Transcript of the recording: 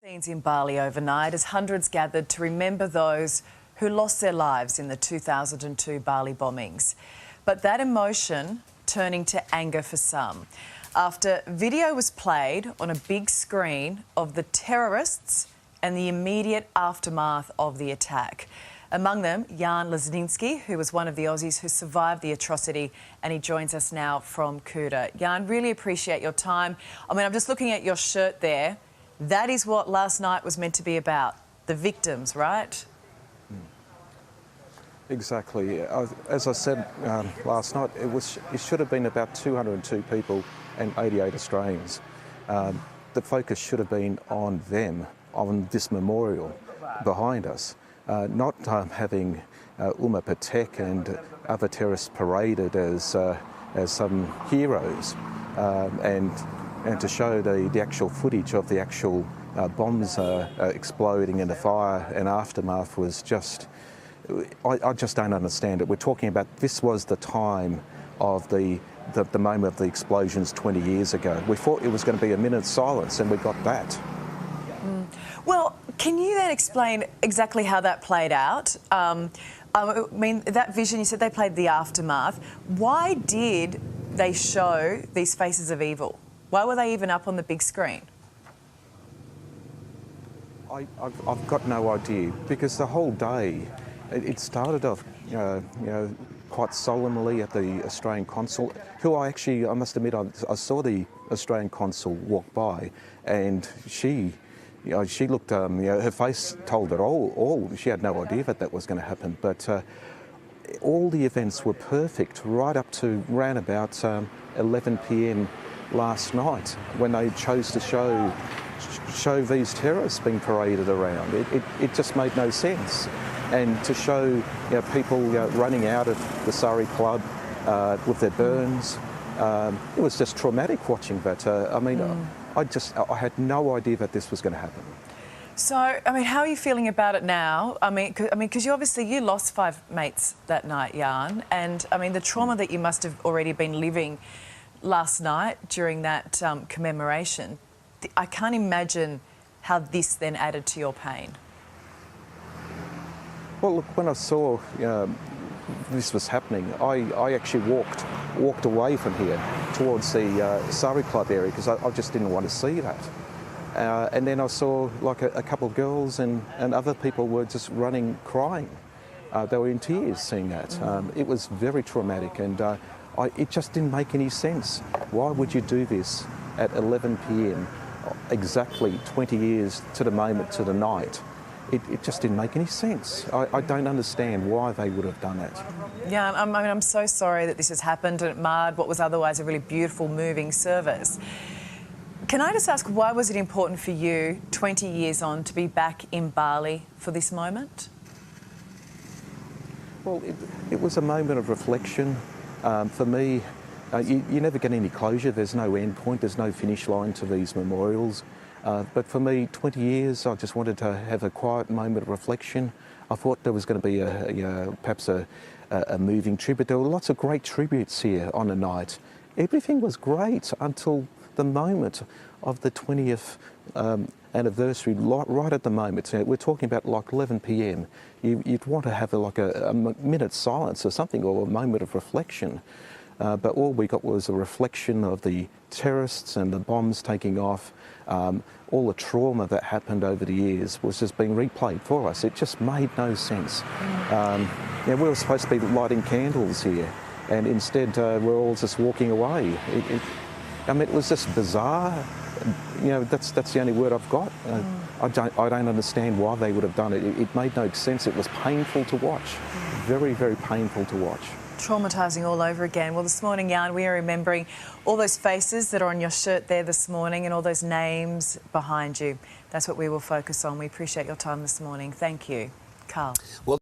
Scenes in Bali overnight as hundreds gathered to remember those who lost their lives in the 2002 Bali bombings. But that emotion turning to anger for some after video was played on a big screen of the terrorists and the immediate aftermath of the attack. Among them, Jan Laczynski, who was one of the Aussies who survived the atrocity, and he joins us now from Kuta. Jan, really appreciate your time. I mean, I'm just looking at your shirt there. That is what last night was meant to be about, the victims, right? Exactly. As I said last night, it should have been about 202 people and 88 Australians. The focus should have been on them, on this memorial behind us, not having Umar Patek and other terrorists paraded as some heroes, and to show the actual footage of the actual bombs exploding and the fire and aftermath was just, I just don't understand it. We're talking about, this was the time of the moment of the explosions 20 years ago. We thought it was going to be a minute's silence and we got that. Well, can you then explain exactly how that played out? I mean, that vision, you said they played the aftermath. Why did they show these faces of evil? Why were they even up on the big screen? I've got no idea, because the whole day, it started off, quite solemnly at the Australian consul, who I must admit, I saw the Australian consul walk by, and she looked, her face told it all. She had no idea that was going to happen, but all the events were perfect right up to round about 11 p.m. last night, when they chose to show these terrorists being paraded around. It just made no sense. And to show people running out of the Surrey Club with their burns, it was just traumatic watching that. I mean, I had no idea that this was going to happen. So, I mean, how are you feeling about it now? I mean, because you lost 5 mates that night, Jan, and I mean, the trauma that you must have already been living last night during that commemoration, I can't imagine how this then added to your pain. Well, look, when I saw this was happening, I actually walked away from here towards the Surrey Club area, because I just didn't want to see that. And then I saw like a couple of girls and other people were just running, crying. They were in tears seeing that. It was very traumatic, and it just didn't make any sense. Why would you do this at 11 p.m, exactly 20 years to the moment, to the night? It just didn't make any sense. I don't understand why they would have done that. Yeah, I mean, I'm so sorry that this has happened and it marred what was otherwise a really beautiful, moving service. Can I just ask, why was it important for you, 20 years on, to be back in Bali for this moment? Well, it was a moment of reflection. For me, you never get any closure. There's no end point, there's no finish line to these memorials. But for me, 20 years, I just wanted to have a quiet moment of reflection. I thought there was going to be perhaps a moving tribute. There were lots of great tributes here on the night. Everything was great until the moment of the 20th anniversary, right at the moment. We're talking about like 11 p.m. You'd want to have a minute's silence or something, or a moment of reflection. But all we got was a reflection of the terrorists and the bombs taking off. All the trauma that happened over the years was just being replayed for us. It just made no sense. We were supposed to be lighting candles here, and instead we're all just walking away. I mean, it was just bizarre. That's the only word I've got. I don't understand why they would have done it. It made no sense. It was painful to watch. Very, very painful to watch. Traumatising all over again. Well, this morning, Jan, we are remembering all those faces that are on your shirt there this morning and all those names behind you. That's what we will focus on. We appreciate your time this morning. Thank you. Carl. Well